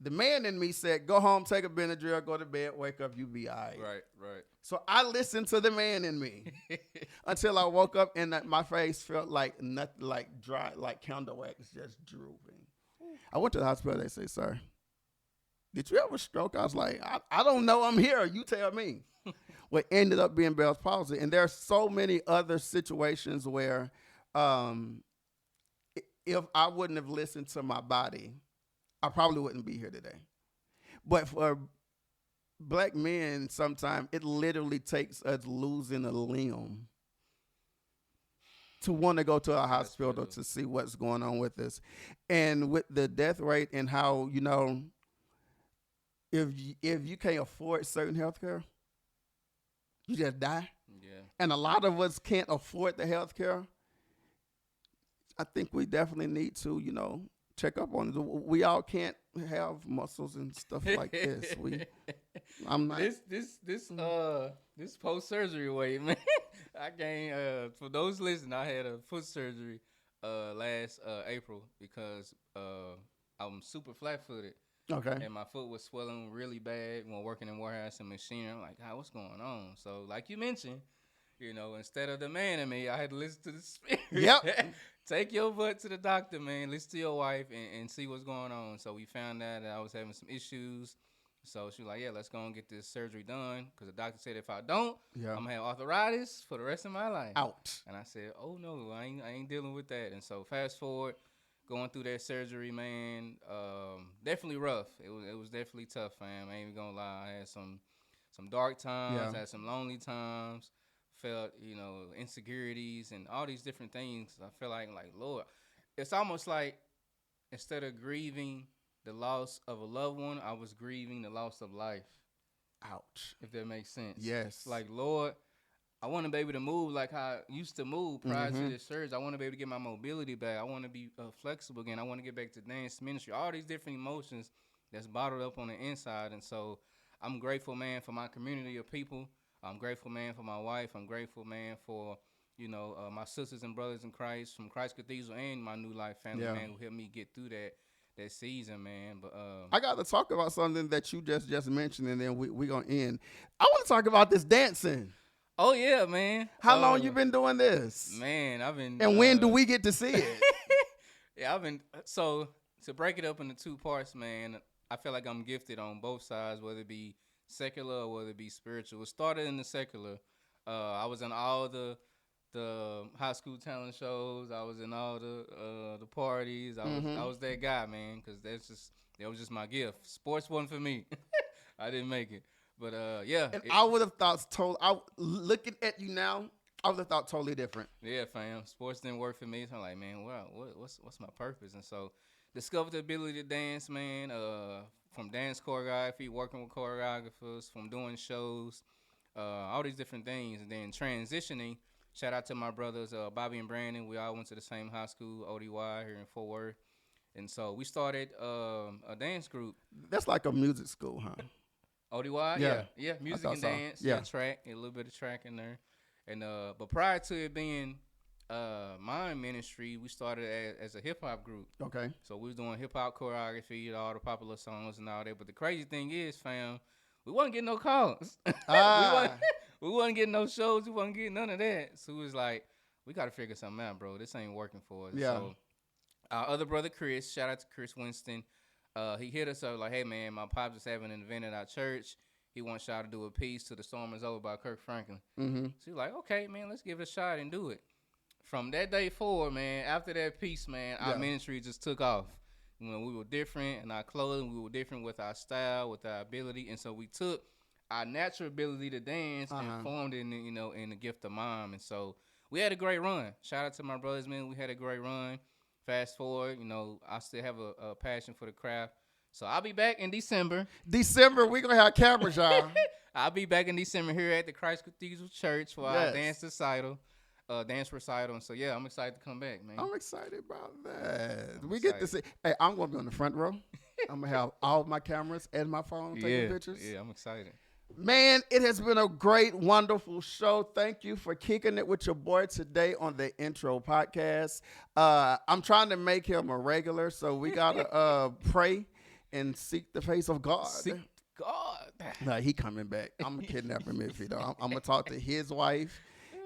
The man in me said, go home, take a Benadryl, go to bed, wake up, you be all right. Right. So I listened to the man in me until I woke up and my face felt like nothing, like dry, like candle wax just drooping. I went to the hospital. They say, sir, did you have a stroke? I was like, I don't know. I'm here. You tell me. What ended up being Bell's palsy. And there are so many other situations where if I wouldn't have listened to my body, I probably wouldn't be here today. But for black men, sometimes it literally takes us losing a limb to want to go to a hospital to see what's going on with us. And with the death rate and how, if you can't afford certain health care, you just die. Yeah. And a lot of us can't afford the health care. I think we definitely need to, check up on it. We all can't have muscles and stuff like this. I'm not. This post surgery weight, man. I gained. For those listening, I had a foot surgery last April because I'm super flat footed. Okay. And my foot was swelling really bad when working in warehouse and machinery. I'm like, what's going on? So, like you mentioned, instead of the man in me, I had to listen to the spirit. Yep. Take your butt to the doctor, man. Listen to your wife and see what's going on. So we found out that I was having some issues So she was like, yeah, let's go and get this surgery done. Because the doctor said if I don't, Yeah. I'm going to have arthritis for the rest of my life. Out. And I said, oh, no, I ain't dealing with that. And so fast forward, going through that surgery, man, definitely rough. It was definitely tough, fam. I ain't even going to lie. I had some dark times. I had some lonely times. Felt, insecurities and all these different things. I feel like, Lord, it's almost like instead of grieving the loss of a loved one, I was grieving the loss of life. Ouch. If that makes sense. Yes. Like, Lord, I want to be able to move like how I used to move prior to this surgery. I want to be able to get my mobility back. I want to be flexible again. I want to get back to dance ministry. All these different emotions that's bottled up on the inside. And so I'm grateful, man, for my community of people. I'm grateful, man, for my wife. I'm grateful, man, for my sisters and brothers in Christ from Christ Cathedral and my New Life family, man, who helped me get through that season, man. But I got to talk about something that you just mentioned, and then we gonna end. I want to talk about this dancing. Oh yeah, man. How long you been doing this? Man, I've been. And when do we get to see it? Yeah, I've been. So to break it up into two parts, man, I feel like I'm gifted on both sides, whether it be secular or whether it be spiritual. It started in the secular. I was in all the high school talent shows. I was in all the parties. I was that guy, man, because that was just my gift. Sports wasn't for me. I didn't make it, but yeah. And I would have thought looking at you now, I would have thought totally different. Yeah, fam. Sports didn't work for me. So I'm like, man, wow, what's my purpose? And so discovered the ability to dance, man. From dance choreography, working with choreographers, from doing shows, all these different things, and then transitioning. Shout out to my brothers, Bobby and Brandon. We all went to the same high school, ODY, here in Fort Worth. And so we started a dance group. That's like a music school, huh? ODY? Yeah. Music and dance. Yeah, track. A little bit of track in there. And but prior to it being my ministry, we started as a hip-hop group. Okay. So we was doing hip-hop choreography, all the popular songs and all that. But the crazy thing is, fam, we wasn't getting no calls. We wasn't getting no shows. We wasn't getting none of that. So we was like, we got to figure something out, bro. This ain't working for us. Yeah. So our other brother, Chris, shout out to Chris Winston. He hit us up like, hey, man, my pops is having an event at our church. He wants y'all to do a piece to The Storm Is Over by Kirk Franklin. Mm-hmm. So he was like, okay, man, let's give it a shot and do it. From that day forward, man, after that piece, man, our ministry just took off. We were different in our clothing. We were different with our style, with our ability. And so we took our natural ability to dance and formed it in the gift of mom. And so we had a great run. Shout out to my brothers, man. We had a great run. Fast forward, I still have a passion for the craft. So I'll be back in December. We're going to have cameras, y'all. I'll be back in December here at the Christ Cathedral Church for our dance recital. And so, yeah, I'm excited to come back, man. I'm excited about that. We get to see. Hey, I'm going to be on the front row. I'm going to have all my cameras and my phone taking pictures. Yeah, I'm excited. Man, it has been a great, wonderful show. Thank you for kicking it with your boy today on the Intro Podcast. I'm trying to make him a regular, so we got to pray and seek the face of God. Seek God. Nah, he coming back. I'm going to kidnap him if he don't. I'm going to talk to his wife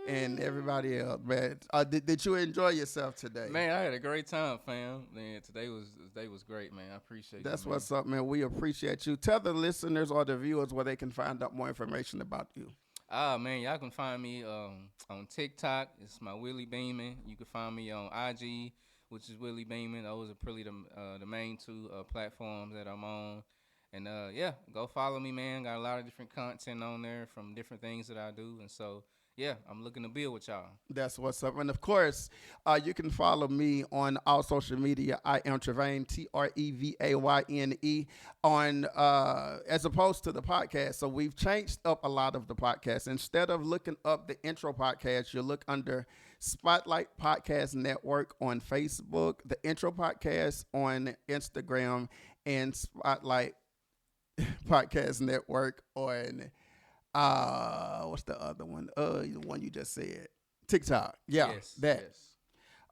and everybody else, man. Did you enjoy yourself today? Man, I had a great time, fam. Man, today was great, man. I appreciate That's you, man. what's up, man. We appreciate you. Tell the listeners or the viewers where they can find out more information about you. Man, y'all can find me on TikTok. It's my Willie Beamen. You can find me on IG, which is Willie Beamen. Those are probably the main two platforms that I'm on. And go follow me, man. Got a lot of different content on there from different things that I do. And so, yeah, I'm looking to build with y'all. That's what's up. And, of course, you can follow me on all social media. I am Trevaine, Trevayne, on as opposed to the podcast. So we've changed up a lot of the podcasts. Instead of looking up the Intro Podcast, you look under Spotlight Podcast Network on Facebook, the Intro Podcast on Instagram, and Spotlight Podcast Network on what's the other one? The one you just said. TikTok. Yeah, yes, that.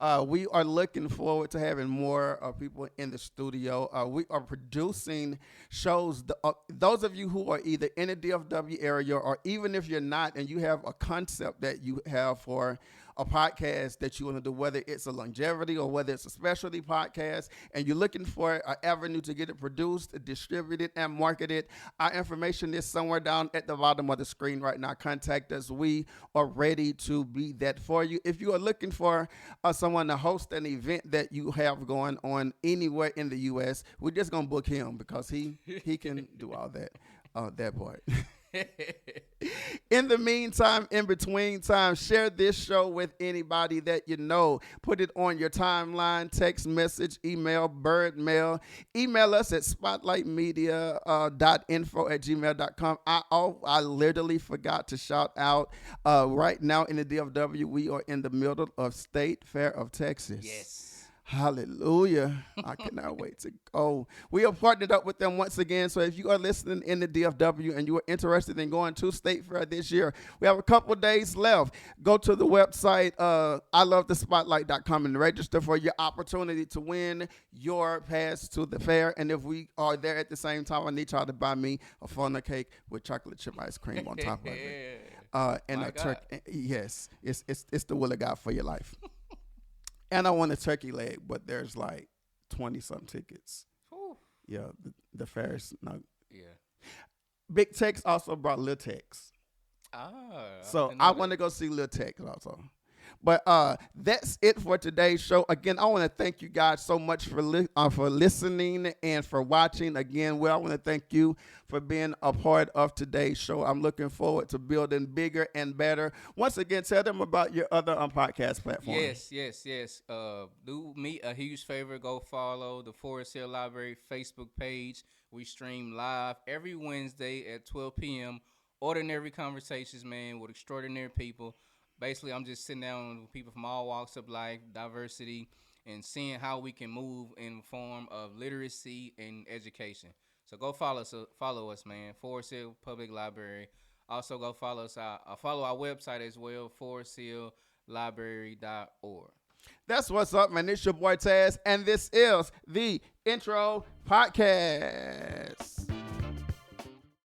Yes. We are looking forward to having more people in the studio. We are producing shows. Those of you who are either in the DFW area or even if you're not and you have a concept that you have for a podcast that you want to do, whether it's a longevity or whether it's a specialty podcast, and you're looking for an avenue to get it produced, distributed, and marketed, our information is somewhere down at the bottom of the screen right now. Contact us. We are ready to be that for you. If you are looking for someone to host an event that you have going on anywhere in the U.S., we're just going to book him because he can do all that. That part. In the meantime, in between time, share this show with anybody that you know. Put it on your timeline, text message, email, bird mail. Email us at spotlightmedia.info@gmail.com. I literally forgot to shout out right now in the DFW, we are in the middle of State Fair of Texas. Yes. Hallelujah. I cannot wait to go. We have partnered up with them once again. So if you are listening in the DFW and you are interested in going to State Fair this year, we have a couple days left. Go to the website, ilovethespotlight.com, and register for your opportunity to win your pass to the fair. And if we are there at the same time, I need y'all to buy me a funnel cake with chocolate chip ice cream on top of it. And a turkey. Yes, it's the will of God for your life. And I want a turkey leg, but there's like 20-something tickets. Ooh. Yeah, the fair's not. Yeah. Big Tex also brought Lil Tex. So I want to go see Lil Tex also. But that's it for today's show. Again, I want to thank you guys so much for listening and for watching. Again, I want to thank you for being a part of today's show. I'm looking forward to building bigger and better. Once again, tell them about your other podcast platforms. Yes. Do me a huge favor. Go follow the Forest Hill Library Facebook page. We stream live every Wednesday at 12 p.m. Ordinary conversations, man, with extraordinary people. Basically, I'm just sitting down with people from all walks of life, diversity, and seeing how we can move in the form of literacy and education. So go follow us, man. Forest Hill Public Library. Also, go follow us. Follow our website as well, foresthilllibrary.org. That's what's up, man. It's your boy Tazz, and this is the Intro Podcast.